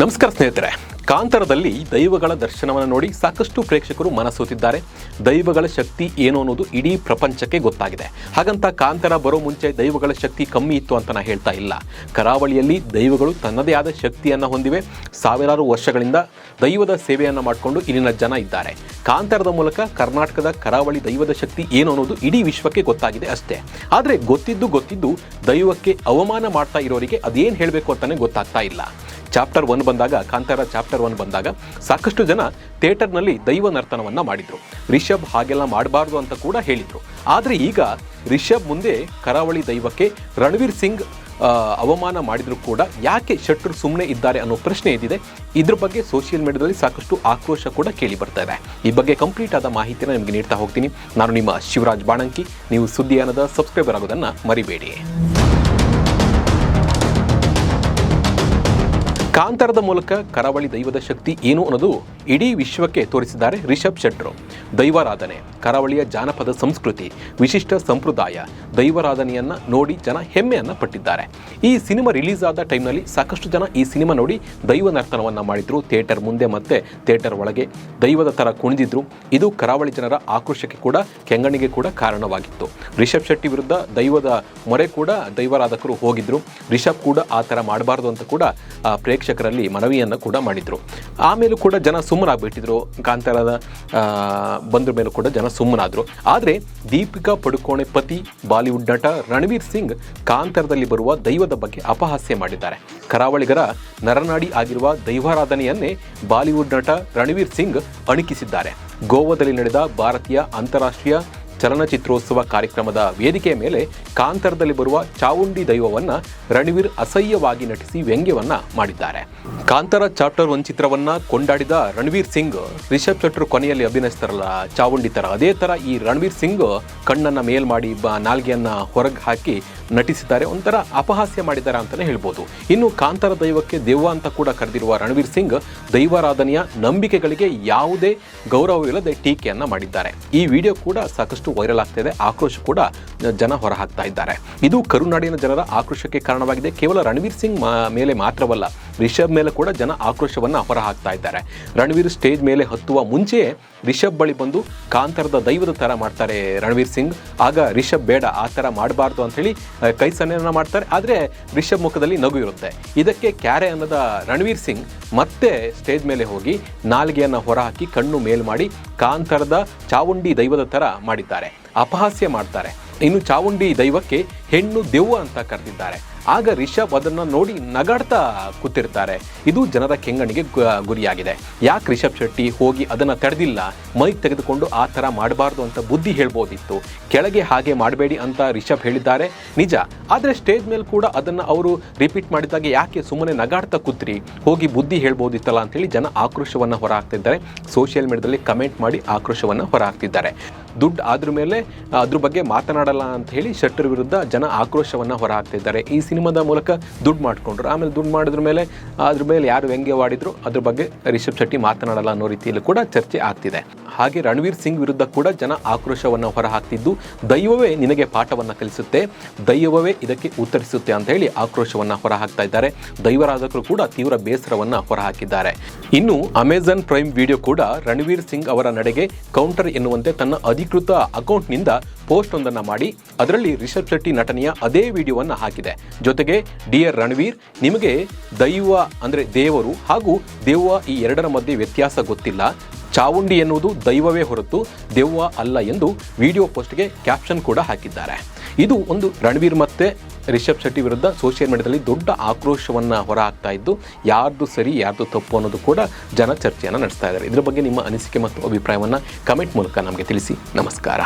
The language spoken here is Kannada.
ನಮಸ್ಕಾರ ಸ್ನೇಹಿತರೆ, ಕಾಂತಾರದಲ್ಲಿ ದೈವಗಳ ದರ್ಶನವನ್ನು ನೋಡಿ ಸಾಕಷ್ಟು ಪ್ರೇಕ್ಷಕರು ಮನಸೋತಿದ್ದಾರೆ. ದೈವಗಳ ಶಕ್ತಿ ಏನು ಅನ್ನೋದು ಇಡೀ ಪ್ರಪಂಚಕ್ಕೆ ಗೊತ್ತಾಗಿದೆ. ಹಾಗಂತ ಕಾಂತಾರ ಬರೋ ಮುಂಚೆ ದೈವಗಳ ಶಕ್ತಿ ಕಮ್ಮಿ ಇತ್ತು ಅಂತ ನಾನು ಹೇಳ್ತಾ ಇಲ್ಲ. ಕರಾವಳಿಯಲ್ಲಿ ದೈವಗಳು ತನ್ನದೇ ಆದ ಶಕ್ತಿಯನ್ನು ಹೊಂದಿವೆ. ಸಾವಿರಾರು ವರ್ಷಗಳಿಂದ ದೈವದ ಸೇವೆಯನ್ನು ಮಾಡಿಕೊಂಡು ಇಲ್ಲಿನ ಜನ ಇದ್ದಾರೆ. ಕಾಂತಾರದ ಮೂಲಕ ಕರ್ನಾಟಕದ ಕರಾವಳಿ ದೈವದ ಶಕ್ತಿ ಏನು ಅನ್ನೋದು ಇಡೀ ವಿಶ್ವಕ್ಕೆ ಗೊತ್ತಾಗಿದೆ ಅಷ್ಟೇ. ಆದರೆ ಗೊತ್ತಿದ್ದು ದೈವಕ್ಕೆ ಅವಮಾನ ಮಾಡ್ತಾ ಇರೋರಿಗೆ ಅದೇನು ಹೇಳಬೇಕು ಅಂತಲೇ ಗೊತ್ತಾಗ್ತಾ ಇಲ್ಲ. ಚಾಪ್ಟರ್ 1 ಬಂದಾಗ, ಕಾಂತಾರ ಚಾಪ್ಟರ್ 1 ಬಂದಾಗ ಸಾಕಷ್ಟು ಜನ ಥಿಯೇಟರ್ನಲ್ಲಿ ದೈವ ನರ್ತನವನ್ನು ಮಾಡಿದರು. ರಿಷಬ್ ಹಾಗೆಲ್ಲ ಮಾಡಬಾರ್ದು ಅಂತ ಕೂಡ ಹೇಳಿದರು. ಆದರೆ ಈಗ ರಿಷಬ್ ಮುಂದೆ ಕರಾವಳಿ ದೈವಕ್ಕೆ ರಣವೀರ್ ಸಿಂಗ್ ಅವಮಾನ ಮಾಡಿದರೂ ಕೂಡ ಯಾಕೆ ಶೆಟ್ಟರು ಸುಮ್ಮನೆ ಇದ್ದಾರೆ ಅನ್ನೋ ಪ್ರಶ್ನೆ ಇದ್ದಿದೆ. ಇದ್ರ ಬಗ್ಗೆ ಸೋಷಿಯಲ್ ಮೀಡಿಯಾದಲ್ಲಿ ಸಾಕಷ್ಟು ಆಕ್ರೋಶ ಕೂಡ ಕೇಳಿ ಬರ್ತಾ ಇದೆ. ಈ ಬಗ್ಗೆ ಕಂಪ್ಲೀಟ್ ಆದ ಮಾಹಿತಿನ ನಿಮಗೆ ನೀಡ್ತಾ ಹೋಗ್ತೀನಿ. ನಾನು ನಿಮ್ಮ ಶಿವರಾಜ್ ಬಾಣಂಕಿ. ನೀವು ಸುದ್ದಿಯಾನದ ಸಬ್ಸ್ಕ್ರೈಬರ್ ಆಗೋದನ್ನು ಮರಿಬೇಡಿ. ಕಾಂತಾರದ ಮೂಲಕ ಕರಾವಳಿ ದೈವದ ಶಕ್ತಿ ಏನು ಅನ್ನೋದು ಇಡೀ ವಿಶ್ವಕ್ಕೆ ತೋರಿಸಿದ್ದಾರೆ ರಿಷಬ್ ಶೆಟ್ಟರು. ದೈವಾರಾಧನೆ, ಕರಾವಳಿಯ ಜಾನಪದ ಸಂಸ್ಕೃತಿ, ವಿಶಿಷ್ಟ ಸಂಪ್ರದಾಯ, ದೈವಾರಾಧನೆಯನ್ನು ನೋಡಿ ಜನ ಹೆಮ್ಮೆಯನ್ನು ಪಟ್ಟಿದ್ದಾರೆ. ಈ ಸಿನಿಮಾ ರಿಲೀಸ್ ಆದ ಟೈಮ್ನಲ್ಲಿ ಸಾಕಷ್ಟು ಜನ ಈ ಸಿನಿಮಾ ನೋಡಿ ದೈವ ನರ್ತನವನ್ನು ಮಾಡಿದರು. ಥಿಯೇಟರ್ ಮುಂದೆ ಮತ್ತು ಥಿಯೇಟರ್ ಒಳಗೆ ದೈವದ ಥರ ಕುಣಿದಿದ್ರು. ಇದು ಕರಾವಳಿ ಜನರ ಆಕ್ರೋಶಕ್ಕೆ ಕೂಡ, ಕೆಂಗಣ್ಣಿಗೆ ಕೂಡ ಕಾರಣವಾಗಿತ್ತು. ರಿಷಬ್ ಶೆಟ್ಟಿ ವಿರುದ್ಧ ದೈವದ ಮೊರೆ ಕೂಡ ದೈವಾರಾಧಕರು ಹೋಗಿದ್ರು. ರಿಷಬ್ ಕೂಡ ಆ ಥರ ಮಾಡಬಾರ್ದು ಅಂತ ಕೂಡ ಪ್ರೇಕ್ಷಕರಲ್ಲಿ ಮನವಿಯನ್ನು ಕೂಡ ಮಾಡಿದರು. ಆಮೇಲೂ ಕೂಡ ಜನ ಸುಮ್ಮನಾಗ್ಬಿಟ್ಟಿದ್ರು. ಕಾಂತಾರದ ಬಂದ್ರ ಮೇಲೂ ಕೂಡ ಜನ ಸುಮ್ಮನಾದರು. ಆದರೆ ದೀಪಿಕಾ ಪಡುಕೋಣೆ ಪತಿ ಬಾಲಿವುಡ್ ನಟ ರಣವೀರ್ ಸಿಂಗ್ ಕಾಂತಾರದಲ್ಲಿ ಬರುವ ದೈವದ ಬಗ್ಗೆ ಅಪಹಾಸ್ಯ ಮಾಡಿದ್ದಾರೆ. ಕರಾವಳಿಗರ ನರನಾಡಿ ಆಗಿರುವ ದೈವಾರಾಧನೆಯನ್ನೇ ಬಾಲಿವುಡ್ ನಟ ರಣವೀರ್ ಸಿಂಗ್ ಅಣಕಿಸಿದ್ದಾರೆ. ಗೋವಾದಲ್ಲಿ ನಡೆದ ಭಾರತೀಯ ಅಂತಾರಾಷ್ಟ್ರೀಯ ಚಲನಚಿತ್ರೋತ್ಸವ ಕಾರ್ಯಕ್ರಮದ ವೇದಿಕೆಯ ಮೇಲೆ ಕಾಂತಾರದಲ್ಲಿ ಬರುವ ಚಾವುಂಡಿ ದೈವವನ್ನು ರಣವೀರ್ ಅಸಹ್ಯವಾಗಿ ನಟಿಸಿ ವ್ಯಂಗ್ಯವನ್ನ ಮಾಡಿದ್ದಾರೆ. ಕಾಂತಾರ ಚಾಪ್ಟರ್ 1 ಚಿತ್ರವನ್ನ ಕೊಂಡಾಡಿದ ರಣವೀರ್ ಸಿಂಗ್ ರಿಷಬ್ ಶೆಟ್ಟರು ಕೊನೆಯಲ್ಲಿ ಅಭಿನಯಿಸ್ತಾರಲ್ಲ ಚಾವುಂಡಿ ಥರ, ಅದೇ ಥರ ಈ ರಣವೀರ್ ಸಿಂಗ್ ಕಣ್ಣನ್ನು ಮೇಲ್ ಮಾಡಿ ನಾಲ್ಗೆಯನ್ನು ಹೊರಗೆ ಹಾಕಿ ನಟಿಸಿದ್ದಾರೆ. ಒಂಥರ ಅಪಹಾಸ್ಯ ಮಾಡಿದ್ದಾರೆ ಅಂತಲೇ ಹೇಳ್ಬೋದು. ಇನ್ನು ಕಾಂತಾರ ದೈವಕ್ಕೆ ದೆವ್ವ ಅಂತ ಕೂಡ ಕರೆದಿರುವ ರಣವೀರ್ ಸಿಂಗ್ ದೈವಾರಾಧನೆಯ ನಂಬಿಕೆಗಳಿಗೆ ಯಾವುದೇ ಗೌರವವಿಲ್ಲದೆ ಟೀಕೆಯನ್ನು ಮಾಡಿದ್ದಾರೆ. ಈ ವಿಡಿಯೋ ಕೂಡ ಸಾಕಷ್ಟು ವೈರಲ್ ಆಗ್ತಾ ಇದೆ. ಆಕ್ರೋಶ ಕೂಡ ಜನ ಹೊರಹಾಕ್ತಾ ಇದ್ದಾರೆ. ಇದು ಕರುನಾಡಿನ ಜನರ ಆಕ್ರೋಶಕ್ಕೆ ಕಾರಣವಾಗಿದೆ. ಕೇವಲ ರಣವೀರ್ ಸಿಂಗ್ ಮೇಲೆ ಮಾತ್ರವಲ್ಲ, ರಿಷಬ್ ಮೇಲೆ ಕೂಡ ಜನ ಆಕ್ರೋಶವನ್ನು ಹೊರಹಾಕ್ತಾ ಇದ್ದಾರೆ. ರಣವೀರ್ ಸ್ಟೇಜ್ ಮೇಲೆ ಹತ್ತುವ ಮುಂಚೆಯೇ ರಿಷಬ್ ಬಳಿ ಬಂದು ಕಾಂತಾರದ ದೈವದ ಥರ ಮಾಡ್ತಾರೆ ರಣವೀರ್ ಸಿಂಗ್. ಆಗ ರಿಷಬ್ ಬೇಡ, ಆ ಥರ ಮಾಡಬಾರ್ದು ಅಂಥೇಳಿ ಕೈ ಸನ್ನೆಯನ್ನು ಮಾಡ್ತಾರೆ. ಆದರೆ ರಿಷಬ್ ಮುಖದಲ್ಲಿ ನಗು ಇರುತ್ತೆ. ಇದಕ್ಕೆ ಕ್ಯಾರೆ ಅನ್ನದ ರಣವೀರ್ ಸಿಂಗ್ ಮತ್ತೆ ಸ್ಟೇಜ್ ಮೇಲೆ ಹೋಗಿ ನಾಲಿಗೆಯನ್ನು ಹೊರಹಾಕಿ ಕಣ್ಣು ಮೇಲ್ ಮಾಡಿ ಕಾಂತಾರದ ಚಾವುಂಡಿ ದೈವದ ಥರ ಮಾಡಿದ್ದಾರೆ, ಅಪಹಾಸ್ಯ ಮಾಡ್ತಾರೆ. ಇನ್ನು ಚಾವುಂಡಿ ದೈವಕ್ಕೆ ಹೆಣ್ಣು ದೆವ್ವ ಅಂತ ಕರೆದಿದ್ದಾರೆ. ಆಗ ರಿಷಬ್ ಅದನ್ನು ನೋಡಿ ನಗಾಡ್ತಾ ಕೂತಿರ್ತಾರೆ. ಇದು ಜನರ ಕೆಂಗಣ್ಣಿಗೆ ಗುರಿಯಾಗಿದೆ. ಯಾಕೆ ರಿಷಬ್ ಶೆಟ್ಟಿ ಹೋಗಿ ಅದನ್ನು ತಡೆದಿಲ್ಲ? ಮೈಕ್ ತೆಗೆದುಕೊಂಡು ಆ ಥರ ಮಾಡಬಾರ್ದು ಅಂತ ಬುದ್ಧಿ ಹೇಳ್ಬೋದಿತ್ತು. ಕೆಳಗೆ ಹಾಗೆ ಮಾಡಬೇಡಿ ಅಂತ ರಿಷಬ್ ಹೇಳಿದ್ದಾರೆ ನಿಜ. ಆದರೆ ಸ್ಟೇಜ್ ಮೇಲೆ ಕೂಡ ಅದನ್ನು ಅವರು ರಿಪೀಟ್ ಮಾಡಿದಾಗ ಯಾಕೆ ಸುಮ್ಮನೆ ನಗಾಡ್ತಾ ಕೂತ್ರಿ, ಹೋಗಿ ಬುದ್ಧಿ ಹೇಳ್ಬೋದಿತ್ತಲ್ಲ ಅಂತೇಳಿ ಜನ ಆಕ್ರೋಶವನ್ನು ಹೊರಹಾಕ್ತಿದ್ದಾರೆ. ಸೋಷಿಯಲ್ ಮೀಡಿಯಾದಲ್ಲಿ ಕಮೆಂಟ್ ಮಾಡಿ ಆಕ್ರೋಶವನ್ನು ಹೊರಹಾಕ್ತಿದ್ದಾರೆ. ದುಡ್ಡು ಆದ್ರ ಮೇಲೆ ಅದ್ರ ಬಗ್ಗೆ ಮಾತನಾಡಲ್ಲ ಅಂತ ಹೇಳಿ ಶೆಟ್ಟರ್ ವಿರುದ್ಧ ಜನ ಆಕ್ರೋಶವನ್ನು ಹೊರಹಾಕ್ತಿದ್ದಾರೆ. ಈ ಸಿನಿಮಾದ ಮೂಲಕ ದುಡ್ಡು ಮಾಡಿಕೊಂಡ್ರು. ಆಮೇಲೆ ದುಡ್ಡು ಮಾಡಿದ್ರ ಮೇಲೆ ಅದ್ರ ಮೇಲೆ ಯಾರು ವ್ಯಂಗ್ಯವಾಡಿದ್ರು ಅದ್ರ ಬಗ್ಗೆ ರಿಷಬ್ ಶೆಟ್ಟಿ ಮಾತನಾಡಲ್ಲ ಅನ್ನೋ ರೀತಿಯಲ್ಲಿ ಕೂಡ ಚರ್ಚೆ ಆಗ್ತಿದೆ. ಹಾಗೆ ರಣವೀರ್ ಸಿಂಗ್ ವಿರುದ್ಧ ಕೂಡ ಜನ ಆಕ್ರೋಶವನ್ನು ಹೊರಹಾಕ್ತಿದ್ದು, ದೈವವೇ ನಿನಗೆ ಪಾಠವನ್ನು ಕಲಿಸುತ್ತೆ, ದೈವವೇ ಇದಕ್ಕೆ ಉತ್ತರಿಸುತ್ತೆ ಅಂತ ಹೇಳಿ ಆಕ್ರೋಶವನ್ನು ಹೊರಹಾಕ್ತಾ ಇದ್ದಾರೆ. ದೈವಾರಾಧಕರು ಕೂಡ ತೀವ್ರ ಬೇಸರವನ್ನು ಹೊರಹಾಕಿದ್ದಾರೆ. ಇನ್ನು ಅಮೆಜಾನ್ ಪ್ರೈಮ್ ವಿಡಿಯೋ ಕೂಡ ರಣವೀರ್ ಸಿಂಗ್ ಅವರ ನಡೆಗೆ ಕೌಂಟರ್ ಎನ್ನುವಂತೆ ತನ್ನ ಅಧಿಕೃತ ಅಕೌಂಟ್ನಿಂದ ಪೋಸ್ಟ್ ಒಂದನ್ನು ಮಾಡಿ ಅದರಲ್ಲಿ ರಿಷಬ್ ಶೆಟ್ಟಿ ನಟನೆಯ ಅದೇ ವಿಡಿಯೋವನ್ನು ಹಾಕಿದೆ. ಜೊತೆಗೆ ಡಿಯರ್ ರಣವೀರ್, ನಿಮಗೆ ದೈವ ಅಂದರೆ ದೇವರು ಹಾಗೂ ದೆವ್ವ ಈ ಎರಡರ ಮಧ್ಯೆ ವ್ಯತ್ಯಾಸ ಗೊತ್ತಿಲ್ಲ. ಚಾವುಂಡಿ ಎನ್ನುವುದು ದೈವವೇ ಹೊರತು ದೆವ್ವ ಅಲ್ಲ ಎಂದು ವಿಡಿಯೋ ಪೋಸ್ಟ್ಗೆ ಕ್ಯಾಪ್ಷನ್ ಕೂಡ ಹಾಕಿದ್ದಾರೆ. ಇದು ಒಂದು ರಣವೀರ್ ಮತ್ತು ರಿಷಬ್ ಶೆಟ್ಟಿ ವಿರುದ್ಧ ಸೋಷಿಯಲ್ ಮೀಡಿಯಾದಲ್ಲಿ ದೊಡ್ಡ ಆಕ್ರೋಶವನ್ನು ಹೊರಹಾಕ್ತಾ ಇದ್ದು, ಯಾರ್ದು ಸರಿ ಯಾರ್ದು ತಪ್ಪು ಅನ್ನೋದು ಕೂಡ ಜನ ಚರ್ಚೆಯನ್ನು ನಡೆಸ್ತಾ ಇದ್ದಾರೆ. ಇದರ ಬಗ್ಗೆ ನಿಮ್ಮ ಅನಿಸಿಕೆ ಮತ್ತು ಅಭಿಪ್ರಾಯವನ್ನು ಕಮೆಂಟ್ ಮೂಲಕ ನಮಗೆ ತಿಳಿಸಿ. ನಮಸ್ಕಾರ.